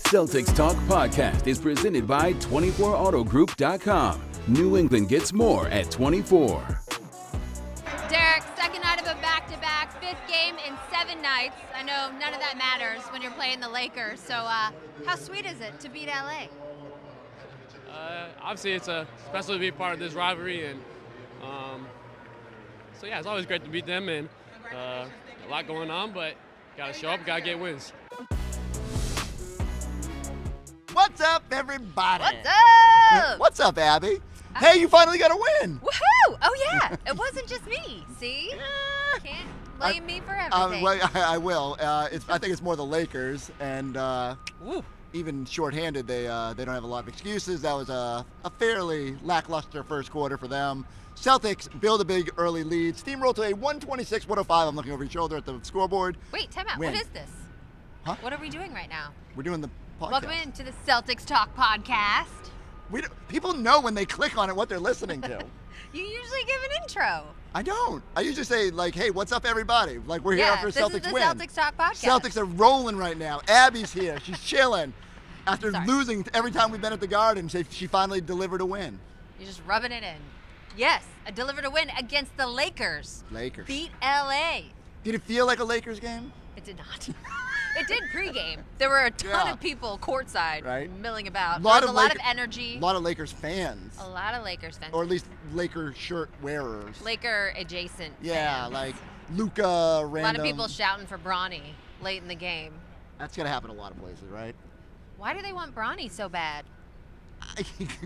Celtics Talk podcast is presented by 24autogroup.com. New England gets more at 24. Derek, second night of a back-to-back, fifth game in 7 nights. I know none of that matters when you're playing the Lakers. So how sweet is it to beat LA? Obviously, it's special to be part of this rivalry, and so yeah, it's always great to beat them, and a lot going on, but gotta show up, gotta get wins. What's up, everybody? What's up? What's up, Abby? Hey, you finally got a win. Woohoo! Oh yeah, it wasn't just me. See? Can't blame me for everything. Well, I will. I think it's more the Lakers, and even shorthanded, they don't have a lot of excuses. That was a fairly lackluster first quarter for them. Celtics build a big early lead, steamroll to a 126-105. I'm looking over your shoulder at the scoreboard. Wait, time out. Win. What is this? Huh? What are we doing right now? We're doing the podcast. Welcome into the Celtics Talk podcast. People know when they click on it what they're listening to. You usually give an intro. I don't. I usually say, like, hey, what's up, everybody? Like, we're here for this Celtics is the win. Celtics Talk podcast. Celtics are rolling right now. Abby's here. She's chilling. After Sorry. losing every time we've been at the Garden, she finally delivered a win. You're just rubbing it in. Yes, I delivered a win against the Lakers. Beat LA. Did it feel like a Lakers game? It did not. It did pregame. There were a ton of people courtside milling about. There was a lot of energy. A lot of Lakers fans. A lot of Lakers fans. Or at least Laker shirt wearers. Laker adjacent Yeah, fans. like Luka, random. A lot of people shouting for Bronny late in the game. That's going to happen a lot of places, right? Why do they want Bronny so bad?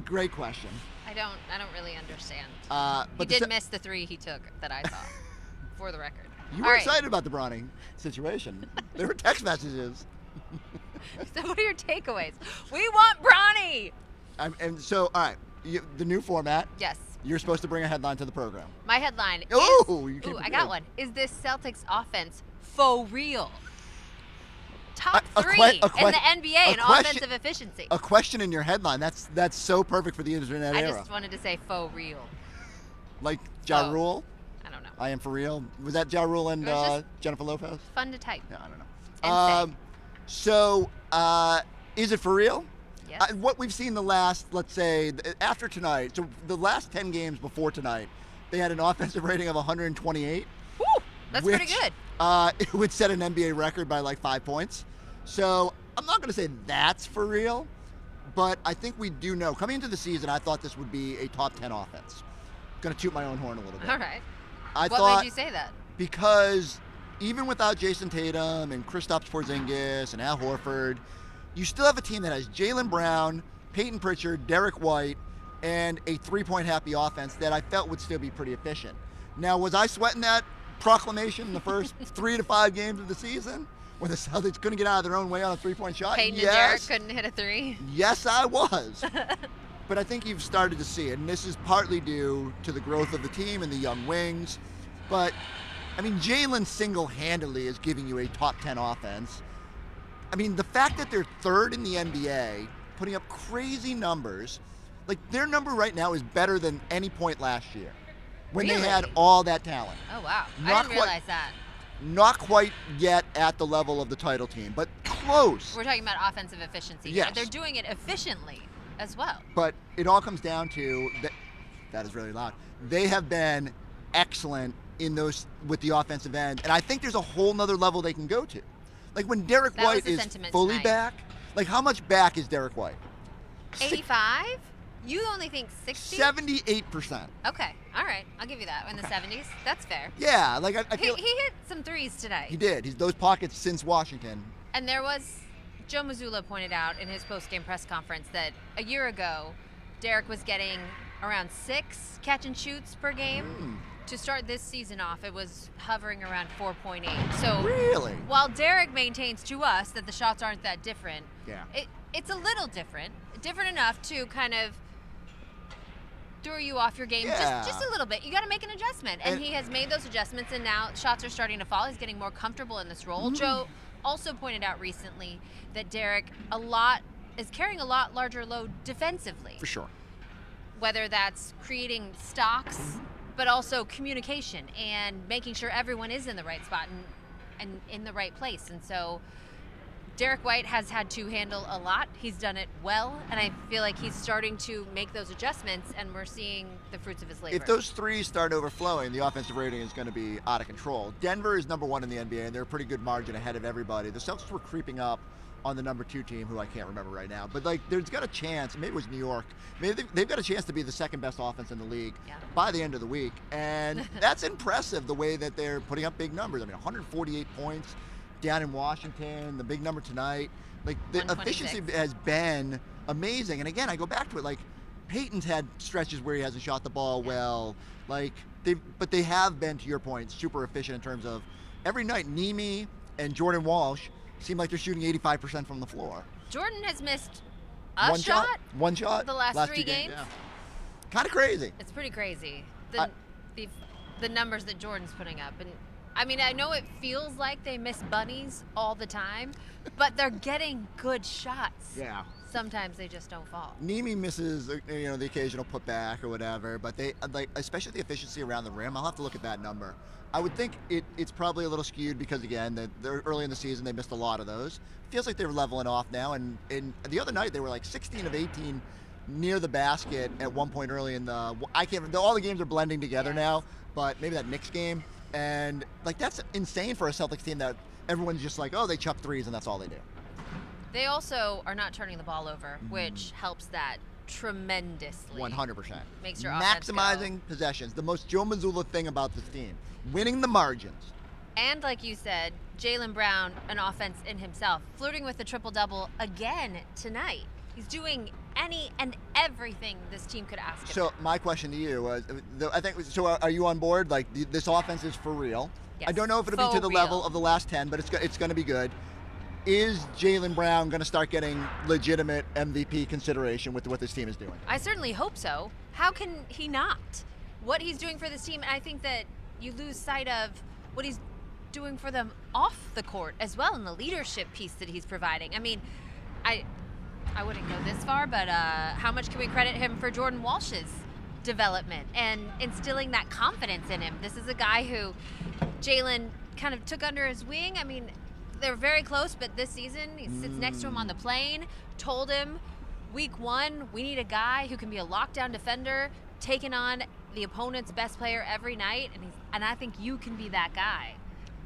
Great question. I don't really understand. But he did miss the three he took that I saw, for the record. You were excited about the Bronny situation. There were text messages. So what are your takeaways? We want Bronny! And so, all right, the new format. Yes. You're supposed to bring a headline to the program. My headline is... I got one. Is this Celtics offense faux real? Top three in the NBA in offensive efficiency. A question in your headline. That's so perfect for the internet era. I just wanted to say faux real. Like Ja Rule? I don't know. I am for real. Was that Ja Rule and Jennifer Lopez? Fun to type. Yeah, I don't know. So, is it for real? Yes. What we've seen the last, let's say, after tonight, so the last 10 games before tonight, they had an offensive rating of 128. Woo! That's pretty good. It would set an NBA record by like 5 points. So I'm not going to say that's for real, but I think we do know. Coming into the season, I thought this would be a top 10 offense. Going to toot my own horn a little bit. All right. What made you say that? Because even without Jason Tatum and Kristaps Porzingis and Al Horford, you still have a team that has Jaylen Brown, Peyton Pritchard, Derek White, and a three-point happy offense that I felt would still be pretty efficient. Now, was I sweating that proclamation in the first 3 to 5 games of the season when the Celtics couldn't get out of their own way on a three-point shot? Peyton and Derek couldn't hit a three? Yes, I was. But I think you've started to see it, and this is partly due to the growth of the team and the young wings. But, I mean, Jaylen single-handedly is giving you a top 10 offense. I mean, the fact that they're third in the NBA, putting up crazy numbers, like their number right now is better than any point last year when they had all that talent. Oh, wow. I didn't realize that. Not quite yet at the level of the title team, but close. We're talking about offensive efficiency. Yes. They're doing it efficiently as well. But it all comes down to, that is really loud, they have been excellent in those with the offensive end, and I think there's a whole nother level they can go to. Like when Derek White is fully back, like how much back is Derek White? 85? You only think 60? 78%. Okay, all right, I'll give you that. In the 70s, that's fair. Yeah, like I feel he hit some threes today. He did. He's those pockets since Washington. And there was, Joe Mazzulla pointed out in his post-game press conference that a year ago, Derek was getting around 6 catch and shoots per game. To start this season off, it was hovering around 4.8. So really, while Derek maintains to us that the shots aren't that different, it's a little different enough to kind of throw you off your game just a little bit. You got to make an adjustment, and he has made those adjustments, and now shots are starting to fall. He's getting more comfortable in this role. Joe also pointed out recently that Derek is carrying a lot larger load defensively. For sure. Whether that's creating stocks, but also communication and making sure everyone is in the right spot and in the right place. And so Derek White has had to handle a lot. He's done it well, and I feel like he's starting to make those adjustments, and we're seeing the fruits of his labor. If those threes start overflowing, the offensive rating is going to be out of control. Denver is number 1 in the NBA, and they're a pretty good margin ahead of everybody. The Celtics were creeping up on the number 2 team, who I can't remember right now. But, like, there's got a chance, maybe it was New York, maybe they've got a chance to be the second best offense in the league by the end of the week. And that's impressive, the way that they're putting up big numbers. I mean, 148 points down in Washington, the big number tonight. Like, the efficiency has been amazing. And again, I go back to it, like, Peyton's had stretches where he hasn't shot the ball well. Like, but they have been, to your point, super efficient in terms of every night. Nemi and Jordan Walsh seem like they're shooting 85% from the floor. Jordan has missed one shot the last 3 games. Yeah. Kind of crazy. It's pretty crazy. The numbers that Jordan's putting up. And I mean, I know it feels like they miss bunnies all the time, but they're getting good shots. Yeah. Sometimes they just don't fall. Nemi misses, the occasional putback or whatever, but they, like, especially the efficiency around the rim. I'll have to look at that number. I would think it's probably a little skewed because, again, they're early in the season, they missed a lot of those. Feels like they're leveling off now, and the other night they were like 16 of 18 near the basket at one point early in the. All the games are blending together now, but maybe that Knicks game, and like that's insane for a Celtics team that everyone's just like, oh, they chuck threes and that's all they do. They also are not turning the ball over, which helps that tremendously. 100%. Makes your offense maximizing go. possessions. The most Joe Mazzulla thing about this team, winning the margins. And like you said, Jaylen Brown, an offense in himself, flirting with the triple-double again tonight. He's doing any and everything this team could ask him. So my question to you was, are you on board? Like, this offense is for real. Yes, I don't know if it'll be to the level of the last 10, but it's going to be good. Is Jaylen Brown going to start getting legitimate MVP consideration with what this team is doing? I certainly hope so. How can he not? What he's doing for this team, and I think that you lose sight of what he's doing for them off the court as well, in the leadership piece that he's providing. I mean, I wouldn't go this far, but how much can we credit him for Jordan Walsh's development and instilling that confidence in him? This is a guy who Jaylen kind of took under his wing. I mean, they're very close, but this season he sits next to him on the plane, told him week 1, we need a guy who can be a lockdown defender, taking on the opponent's best player every night, and I think you can be that guy.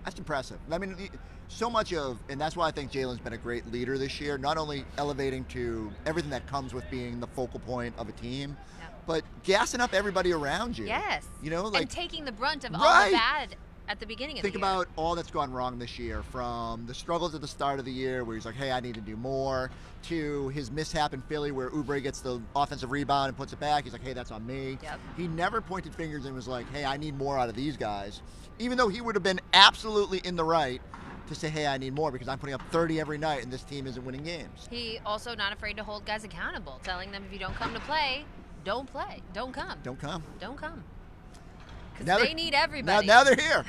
That's impressive. I mean, so much of, and that's why I think Jaylen's been a great leader this year, not only elevating to everything that comes with being the focal point of a team, but gassing up everybody around you. Yes. And taking the brunt of all the bad at the beginning of the year. Think about all that's gone wrong this year, from the struggles at the start of the year where he's like, hey, I need to do more, to his mishap in Philly where Oubre gets the offensive rebound and puts it back. He's like, hey, that's on me. Yep. He never pointed fingers and was like, hey, I need more out of these guys, even though he would have been absolutely in the right to say, hey, I need more because I'm putting up 30 every night and this team isn't winning games. He also not afraid to hold guys accountable, telling them if you don't come to play, don't play. Don't come. Don't come. Don't come. Because they need everybody. Now they're here.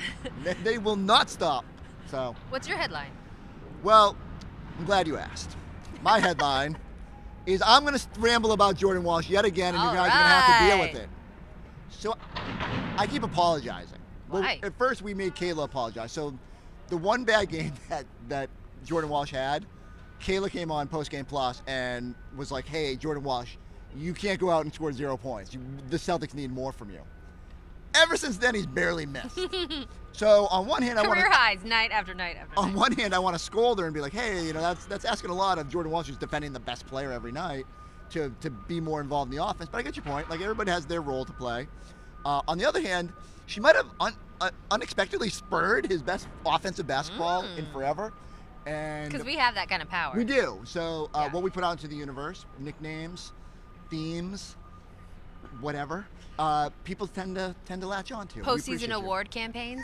They will not stop. So. What's your headline? Well, I'm glad you asked. My headline is I'm going to ramble about Jordan Walsh yet again, and you guys are going to have to deal with it. So I keep apologizing. Why? Well, at first, we made Kayla apologize. So the one bad game that Jordan Walsh had, Kayla came on PostGame Plus and was like, hey, Jordan Walsh, you can't go out and score 0 points. The Celtics need more from you. Ever since then, he's barely missed. So on one hand, career highs night after night after on night. one hand, I want to scold her and be like, hey, that's asking a lot of Jordan Walsh, who's defending the best player every night, to be more involved in the offense. But I get your point. Like, everybody has their role to play. On the other hand, she might have unexpectedly spurred his best offensive basketball in forever. Because we have that kind of power. We do. So what we put out into the universe, nicknames, themes, whatever, people tend to latch on to. Postseason award campaigns.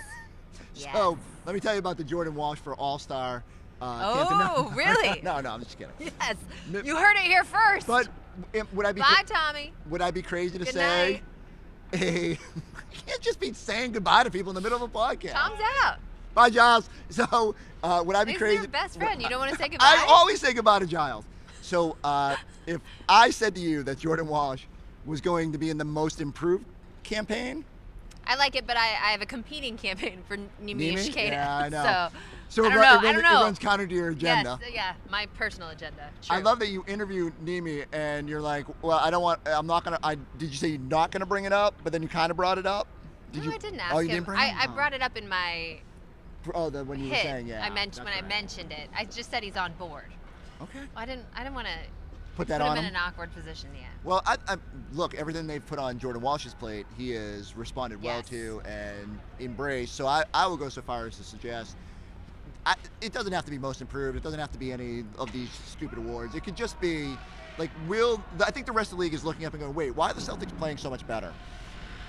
So let me tell you about the Jordan Walsh for All-Star campaign. No, really? No, I'm just kidding. Yes, you heard it here first. But would I be Bye, Tommy. Would I be crazy to Good say? night. You can't just be saying goodbye to people in the middle of a podcast. Tom's out. Bye, Giles. So would I be He's crazy? your best friend. You don't want to say goodbye? I always say goodbye to Giles. So if I said to you that Jordan Walsh was going to be in the most improved campaign. I like it, but I have a competing campaign for Nimi Shiketa. Yeah, I know. So I don't know. it runs counter to your agenda. Yes, yeah, my personal agenda. True. I love that you interviewed Nimi and you're like, well, did you say you're not going to bring it up, but then you kind of brought it up? I didn't ask you him. Didn't bring it up? I brought it up in my when you were saying, yeah. I mentioned it. I just said he's on board. Okay. I didn't want to put him in an awkward position yet. Well, look, everything they've put on Jordan Walsh's plate, he has responded well to and embraced. So I will go so far as to suggest it doesn't have to be most improved. It doesn't have to be any of these stupid awards. It could just be like, I think the rest of the league is looking up and going, wait, why are the Celtics playing so much better?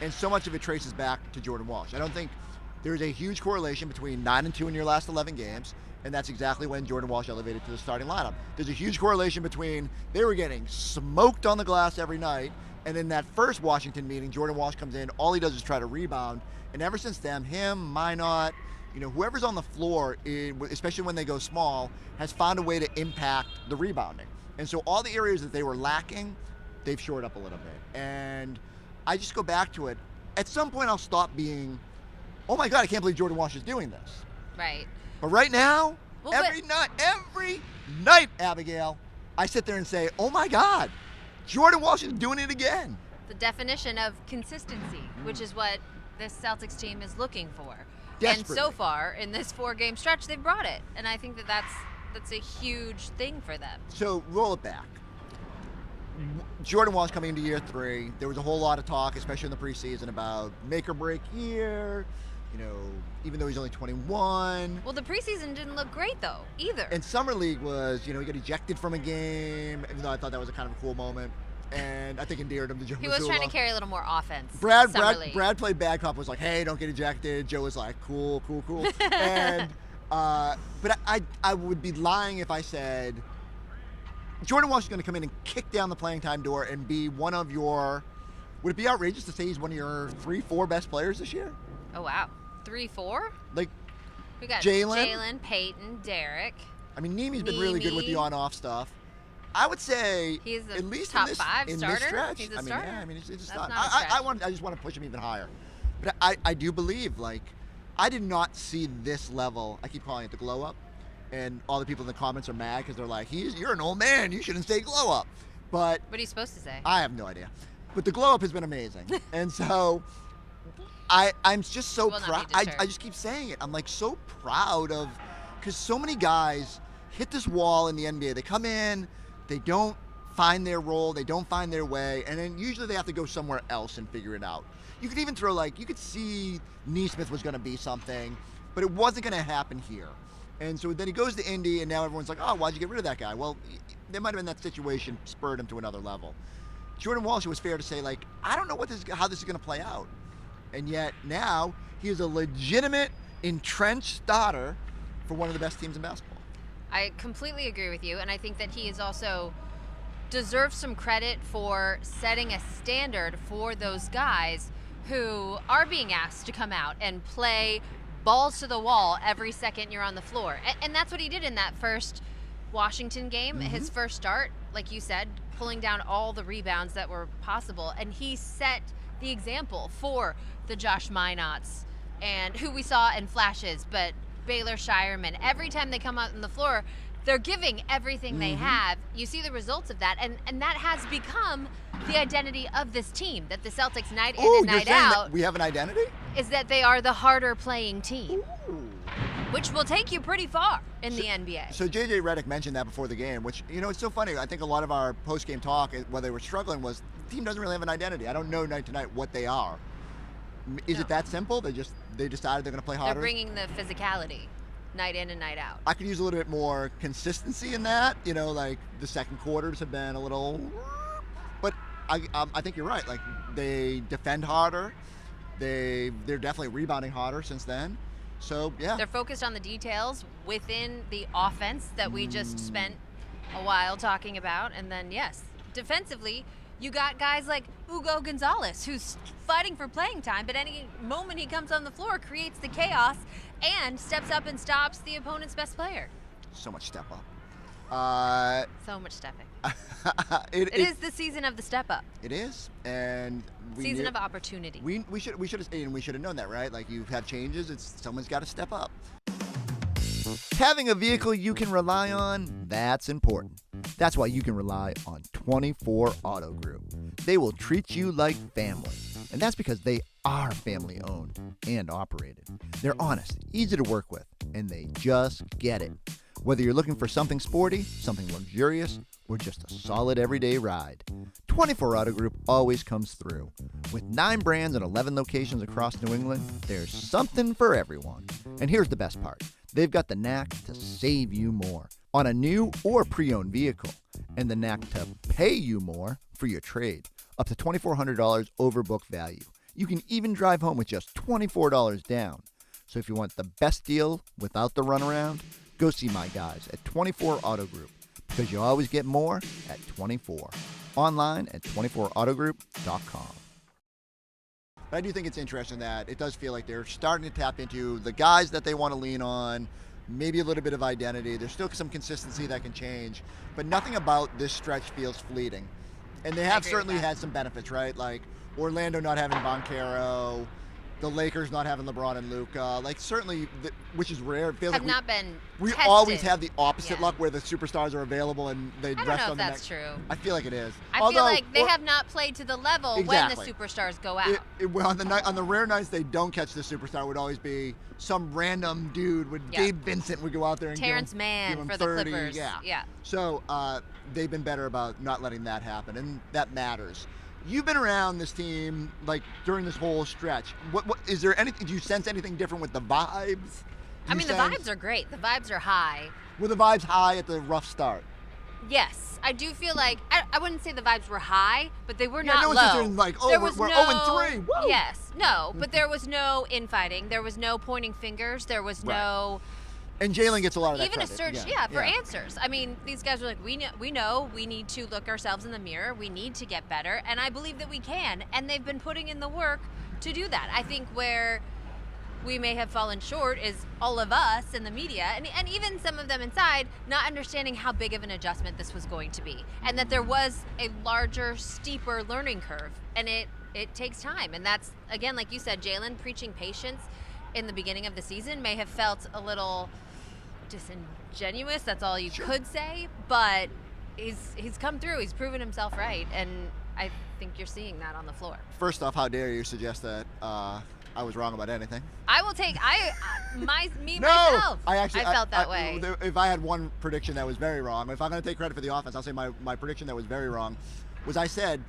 And so much of it traces back to Jordan Walsh. I don't think there's a huge correlation between 9-2 in your last 11 games, and that's exactly when Jordan Walsh elevated to the starting lineup. There's a huge correlation between they were getting smoked on the glass every night, and in that first Washington meeting, Jordan Walsh comes in, all he does is try to rebound, and ever since then, him, Minot, whoever's on the floor, especially when they go small, has found a way to impact the rebounding. And so all the areas that they were lacking, they've shored up a little bit. And I just go back to it. At some point, I'll stop being, oh my God, I can't believe Jordan Walsh is doing this. Right. But right now, every night, Abigail, I sit there and say, oh my God, Jordan Walsh is doing it again. The definition of consistency, which is what this Celtics team is looking for. Desperately. And so far, in this 4-game stretch, they've brought it. And I think that's a huge thing for them. So roll it back. Jordan Walsh coming into year 3, there was a whole lot of talk, especially in the preseason, about make or break year, even though he's only 21. Well, the preseason didn't look great, though, either. And Summer League was, he got ejected from a game, even though I thought that was a kind of a cool moment. And I think endeared him to Joe He was trying to carry a little more offense. Brad played bad cop, was like, hey, don't get ejected. Joe was like, cool. And but I would be lying if I said Jordan Walsh is going to come in and kick down the playing time door and be one of your, would it be outrageous to say he's one of your 3-4 best players this year? Oh, wow. 3-4? Like, we got Jaylen, Peyton, Derek. I mean, Nemi's been really good with the on-off stuff. I would say he's at least top in this, 5 in starter. this stretch. He's a starter. It's a That's start. not a stretch. I just want to push him even higher. But I do believe, I did not see this level. I keep calling it the glow up, and all the people in the comments are mad because they're like, "You're an old man. You shouldn't say glow up." But what are you supposed to say? I have no idea. But the glow up has been amazing, and so I'm just so proud. I just keep saying it. I'm so proud of, because so many guys hit this wall in the NBA. They come in, they don't find their role, they don't find their way, and then usually they have to go somewhere else and figure it out. You could even throw you could see Nesmith was going to be something, but it wasn't going to happen here. And so then he goes to Indy, and now everyone's like, oh, why'd you get rid of that guy? Well, there might have been that situation spurred him to another level. Jordan Walsh, it was fair to say, I don't know how this is going to play out. And yet now he is a legitimate, entrenched starter for one of the best teams in basketball. I completely agree with you, and I think that he is also deserves some credit for setting a standard for those guys who are being asked to come out and play balls to the wall every second you're on the floor. And that's what he did in that first Washington game, his first start, like you said, pulling down all the rebounds that were possible. And he set the example for the Josh Minots, and who we saw in flashes, but Baylor Shireman. Every time they come out on the floor, they're giving everything they have. You see the results of that, and that has become the identity of this team, that the Celtics night in and night out. We have an identity? Is that they are the harder playing team. Ooh. Which will take you pretty far in the NBA. So JJ Redick mentioned that before the game, which, it's so funny. I think a lot of our post-game talk, while they were struggling, was the team doesn't really have an identity. I don't know night to night what they are. Is it that simple? They decided they're going to play harder? They're bringing the physicality night in and night out. I could use a little bit more consistency in that. The second quarters have been a little, but I think you're right. They defend harder. They're definitely rebounding harder since then. So yeah, they're focused on the details within the offense that we just spent a while talking about, and then yes, defensively, you got guys like Hugo Gonzalez, who's fighting for playing time, but any moment he comes on the floor creates the chaos and steps up and stops the opponent's best player. So much step up. So much stepping. It is the season of the step up. It is, and season of opportunity. We should have known that, right? You've had changes. Someone's got to step up. Having a vehicle you can rely on, that's important. That's why you can rely on 24 Auto Group. They will treat you like family. And that's because they are family owned and operated. They're honest, easy to work with, and they just get it. Whether you're looking for something sporty, something luxurious, or just a solid everyday ride, 24 Auto Group always comes through. With 9 brands and 11 locations across New England, there's something for everyone. And here's the best part. They've got the knack to save you more on a new or pre-owned vehicle, and the knack to pay you more for your trade, up to $2,400 over book value. You can even drive home with just $24 down. So if you want the best deal without the runaround, go see my guys at 24 Auto Group, because you always get more at 24. Online at 24autogroup.com. But I do think it's interesting that it does feel like they're starting to tap into the guys that they want to lean on, maybe a little bit of identity. There's still some consistency that can change, but nothing about this stretch feels fleeting. And they have certainly had some benefits, right? Like Orlando not having Boncaro, the Lakers not having LeBron and Luka, like certainly, which is rare. It feels have like not been we tested. always have the opposite luck where the superstars are available and they I don't rest know on if the that's next. true. I feel like it is. I feel like they have not played to the level Exactly. when the superstars go out. Well, on the rare nights they don't catch the superstar, would always be some random dude. Gabe Vincent would go out there and Terrence give Mann him for 30, the Clippers. Yeah. So they've been better about not letting that happen, and that matters. You've been around this team like during this whole stretch. What is there anything? Do you sense anything different with the vibes? I mean, the vibes are great. The vibes are high. Were the vibes high at the rough start? Yes, I do feel like I wouldn't say the vibes were high, but they were not no low. one's sitting like, oh, we're 0-3. Woo! Yes, no, but there was no infighting. There was no pointing fingers. There was no. And Jaylen gets a lot of that even credit. a search, for answers. I mean, these guys were like, we know we need to look ourselves in the mirror. We need to get better, and I believe that we can. And they've been putting in the work to do that. I think where we may have fallen short is all of us in the media, and even some of them inside, not understanding how big of an adjustment this was going to be, and that there was a larger, steeper learning curve, and it takes time. And that's, again, like you said, Jaylen preaching patience in the beginning of the season may have felt a little disingenuous. That's all you could say, but he's come through. He's proven himself right, and I think you're seeing that on the floor. First off, how dare you suggest that I was wrong about anything? I will take myself. I felt that way. If I had one prediction that was very wrong, if I'm going to take credit for the offense, I'll say my prediction that was very wrong was I said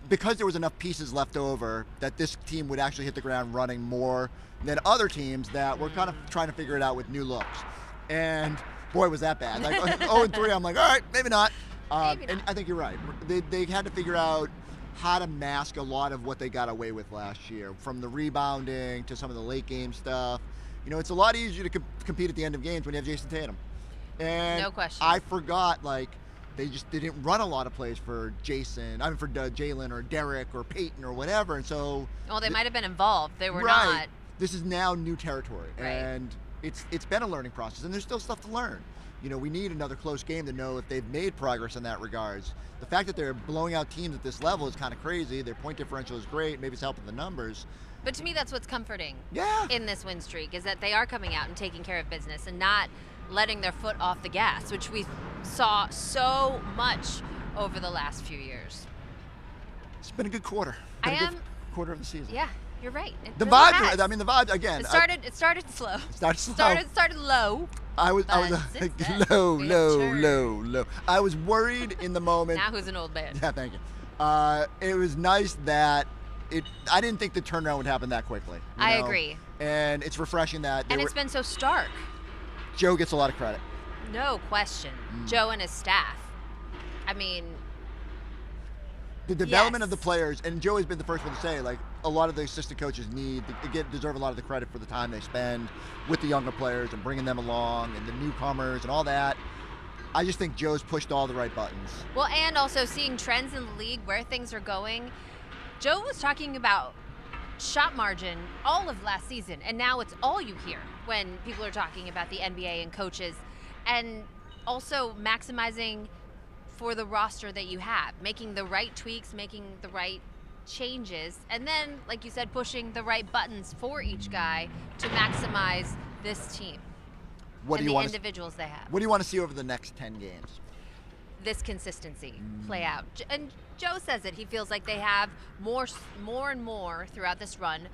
because there was enough pieces left over that this team would actually hit the ground running more than other teams that were kind of trying to figure it out with new looks. And boy, was that bad. Like 0-3, I'm like, all right, maybe not. And I think you're right. They had to figure out how to mask a lot of what they got away with last year, from the rebounding to some of the late game stuff. You know, it's a lot easier to compete at the end of games when you have Jason Tatum. And no question. I forgot, like, they didn't run a lot of plays for Jaylen or Derek or Peyton or whatever. And so. Well, they might have been involved. They were right. not. This is now new territory. Right. And it's been a learning process, and there's still stuff to learn. You know, we need another close game to know if they've made progress in that regards. The fact that they're blowing out teams at this level is kind of crazy. Their point differential is great. Maybe it's helping the numbers. But to me, that's what's comforting in this win streak, is that they are coming out and taking care of business and not letting their foot off the gas, which we saw so much over the last few years. It's been a good quarter. Good quarter of the season. Yeah, you're right. The vibes. I mean, the vibes again. It started slow. Started low. I was low. I was worried in the moment. Now who's an old man? Yeah, thank you. It was nice that I didn't think the turnaround would happen that quickly. I agree. And it's refreshing that. And it's been so stark. Joe gets a lot of credit. No question. Joe and his staff. I mean, the development of the players, and Joe has been the first one to say, like, a lot of the assistant coaches deserve a lot of the credit for the time they spend with the younger players and bringing them along and the newcomers and all that. I just think Joe's pushed all the right buttons. Well, and also seeing trends in the league, where things are going. Joe was talking about shot margin all of last season, and now it's all you hear when people are talking about the NBA and coaches, and also maximizing for the roster that you have, making the right tweaks, making the right changes, and then, like you said, pushing the right buttons for each guy to maximize this team. and the individuals they have. What do you want to see over the next 10 games? This consistency play out. And Joe says it. He feels like they have more and more throughout this run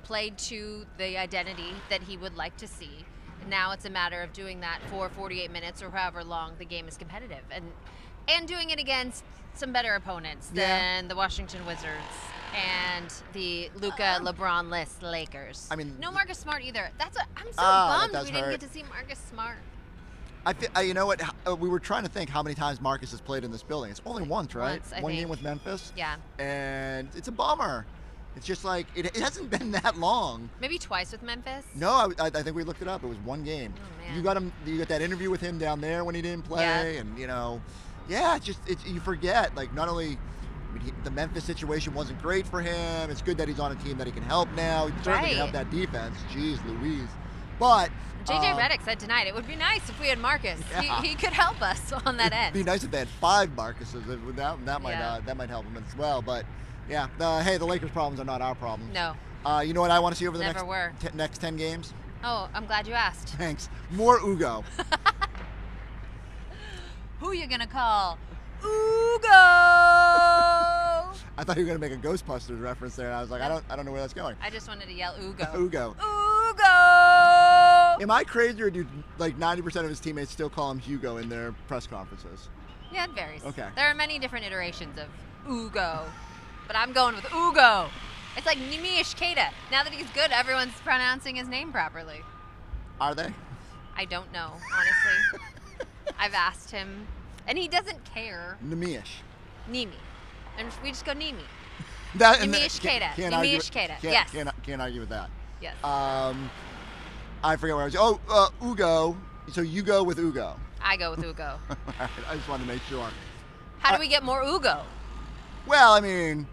played to the identity that he would like to see. And now it's a matter of doing that for 48 minutes or however long the game is competitive. And doing it against some better opponents than the Washington Wizards and the Luka LeBron-less Lakers. I mean, no Marcus Smart either. I'm so bummed we didn't get to see Marcus Smart. You know what? We were trying to think how many times Marcus has played in this building. It's only once, right? One game with Memphis. Yeah. And it's a bummer. It's just like it hasn't been that long. Maybe twice with Memphis. No, I think we looked it up. It was one game. Oh, man. You got that interview with him down there when he didn't play, and you forget. Like not only the Memphis situation wasn't great for him. It's good that he's on a team that he can help now. He certainly can help that defense. Jeez Louise. But JJ Redick said tonight it would be nice if we had Marcus. Yeah. He could help us on that end. It'd be nice if they had 5 Marcuses. That might help them as well. But yeah, the Lakers' problems are not our problems. No. You know what I want to see over the next 10 games? Oh, I'm glad you asked. Thanks. More Ugo. Who you gonna call? Ugo. I thought you were gonna make a Ghostbusters reference there, and I was like, I don't know where that's going. I just wanted to yell Ugo. Ugo. Ugo. Am I crazy, or do like 90% of his teammates still call him Hugo in their press conferences? Yeah, it varies. Okay. There are many different iterations of Ugo, but I'm going with Ugo. It's like Nimish Keita. Now that he's good, everyone's pronouncing his name properly. Are they? I don't know, honestly. I've asked him, and he doesn't care. Nimish. Nimi. And we just go Nimi. Nimish Keita. Yes. Can't argue with that. Yes. I forget where I was. Ugo. So you go with Ugo. I go with Ugo. All right, I just wanted to make sure. How do we get more Ugo? Well, I mean,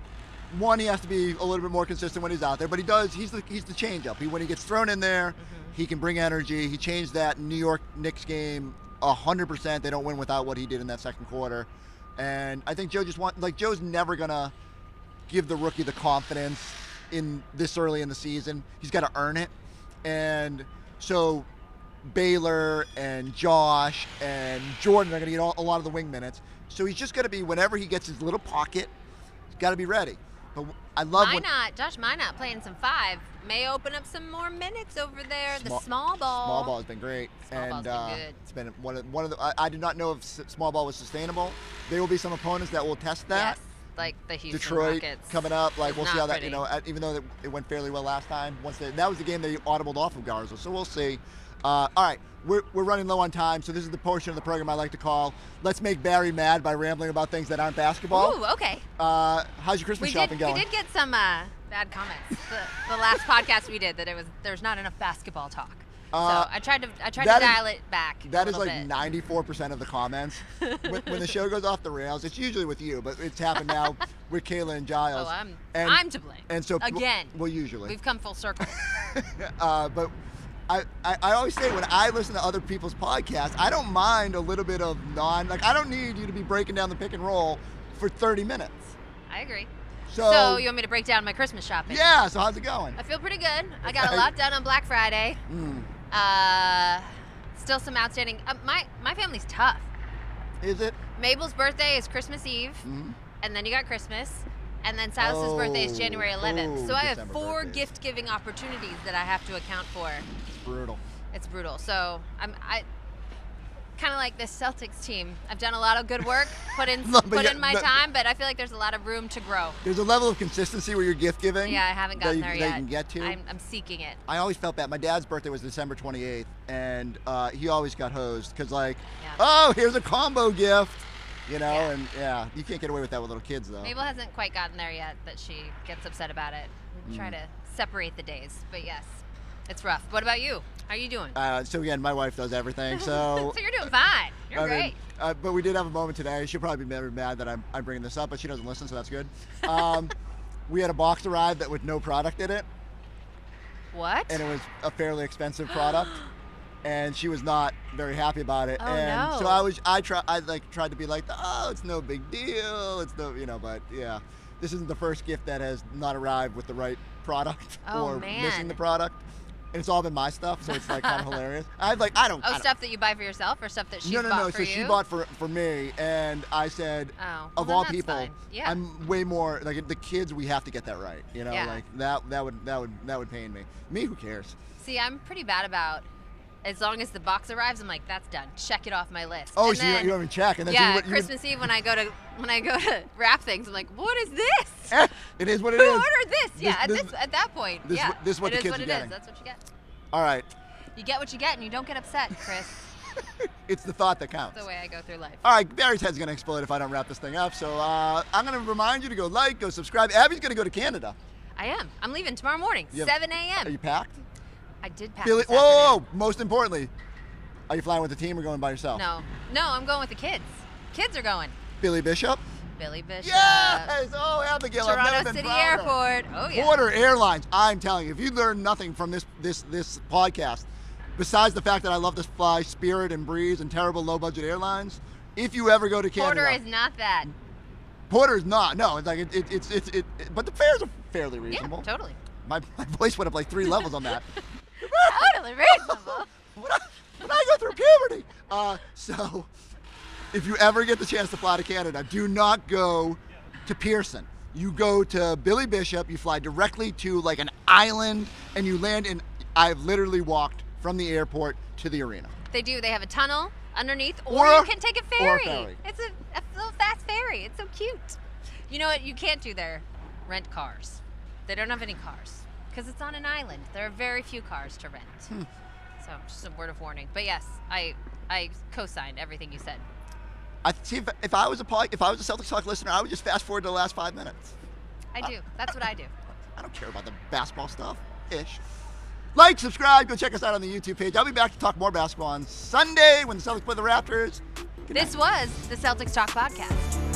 one, he has to be a little bit more consistent when he's out there, but he's the change-up. When he gets thrown in there, he can bring energy. He changed that New York Knicks game 100%. They don't win without what he did in that second quarter. And I think Joe's never going to give the rookie the confidence in this early in the season. He's got to earn it. And so Baylor and Josh and Jordan are going to get a lot of the wing minutes. So he's just got to be, whenever he gets his little pocket, he's got to be ready. But I love Josh Minot playing some 5 may open up some more minutes over there. The small ball. Small ball has been great. Small ball's been good. It's been one of the. I did not know if small ball was sustainable. There will be some opponents that will test that. Yes, like the Houston Detroit Rockets. Coming up. Like we'll see how pretty. that. Even though it went fairly well last time. That was the game they audibled off of Garza. So we'll see. All right. We're running low on time, so this is the portion of the program I like to call "Let's Make Barry Mad" by rambling about things that aren't basketball. Ooh, okay. How's your Christmas shopping going? We did get some bad comments. The last podcast we did that there's not enough basketball talk. So I tried to dial it back. That is like 94% of the comments. when the show goes off the rails, it's usually with you, but it's happened now with Kayla and Giles. Oh, I'm to blame. And so again, well, usually we've come full circle. But I always say when I listen to other people's podcasts, I don't mind a little bit of I don't need you to be breaking down the pick and roll for 30 minutes. I agree. So you want me to break down my Christmas shopping? Yeah, so how's it going? I feel pretty good. I got a lot done on Black Friday. Still some outstanding. My family's tough. Is it? Mabel's birthday is Christmas Eve, and then you got Christmas. And then Silas's birthday is January 11th. So I have 4 gift-giving opportunities that I have to account for. It's brutal. So I kind of like this Celtics team. I've done a lot of good work, put in my time, but I feel like there's a lot of room to grow. There's a level of consistency where you're gift-giving. Yeah, I haven't gotten there yet. That you can get to. I'm seeking it. I always felt bad. My dad's birthday was December 28th, and he always got hosed because oh, here's a combo gift. And you can't get away with that with little kids, though. Mabel hasn't quite gotten there yet that she gets upset about it. Try to separate the days, but yes, it's rough. What about you? How are you doing? So again, my wife does everything, so. So you're doing fine. You're great. But we did have a moment today. She'll probably be mad that I'm bringing this up, but she doesn't listen, so that's good. We had a box arrive that with no product in it. What? And it was a fairly expensive product. And she was not very happy about it. Oh, and no. so I tried to be like, oh, it's no big deal. It's no, but yeah, this isn't the first gift that has not arrived with the right product or missing the product. and it's all been my stuff, so it's like kind of hilarious. I don't. Stuff that you buy for yourself, or stuff that she bought No. for So you? she bought for me, and I said, of all people, I'm way more like the kids. We have to get that right. You know, like that would pain me. Me, who cares? See, I'm pretty bad about. As long as the box arrives, I'm like, that's done. Check it off my list. Oh, and so then, you don't even check. And then yeah, Christmas Eve when I go to wrap things, I'm like, what is this? It is what it Who is. ordered this? At that point, this is what the kids are getting. That's what you get. All right. You get what you get, and you don't get upset, Chris. It's the thought that counts. That's the way I go through life. All right, Barry's head's going to explode if I don't wrap this thing up. So I'm going to remind you to go subscribe. Abby's going to go to Canada. I am. I'm leaving tomorrow morning, 7 a.m. Are you packed? I did pack. Whoa! Most importantly, are you flying with the team or going by yourself? No, I'm going with the kids. Kids are going. Billy Bishop? Billy Bishop. Yes! Oh, Abigail, I've never Toronto been City prouder. Airport. Oh, yeah. Porter Airlines. I'm telling you, if you learn nothing from this podcast, besides the fact that I love to fly Spirit and Breeze and terrible low-budget airlines, if you ever go to Canada... Porter is not that. Porter's not. No, it's like but the fares are fairly reasonable. Yeah, totally. My voice went up like 3 levels on that. Totally reasonable. When I go through puberty. So, if you ever get the chance to fly to Canada, do not go to Pearson. You go to Billy Bishop, you fly directly to like an island, and you land in, I've literally walked from the airport to the arena. They do. They have a tunnel underneath, or you can take a ferry. Or a ferry. It's a little fast ferry. It's so cute. You know what you can't do there? Rent cars. They don't have any cars because it's on an island. There are very few cars to rent. So just a word of warning. But yes, I co-signed everything you said. I see. If I was a Celtics Talk listener, I would just fast forward to the last 5 minutes. I do. That's what I do. I don't care about the basketball stuff. Ish. Like, subscribe, go check us out on the YouTube page. I'll be back to talk more basketball on Sunday when the Celtics play the Raptors. This was the Celtics Talk Podcast.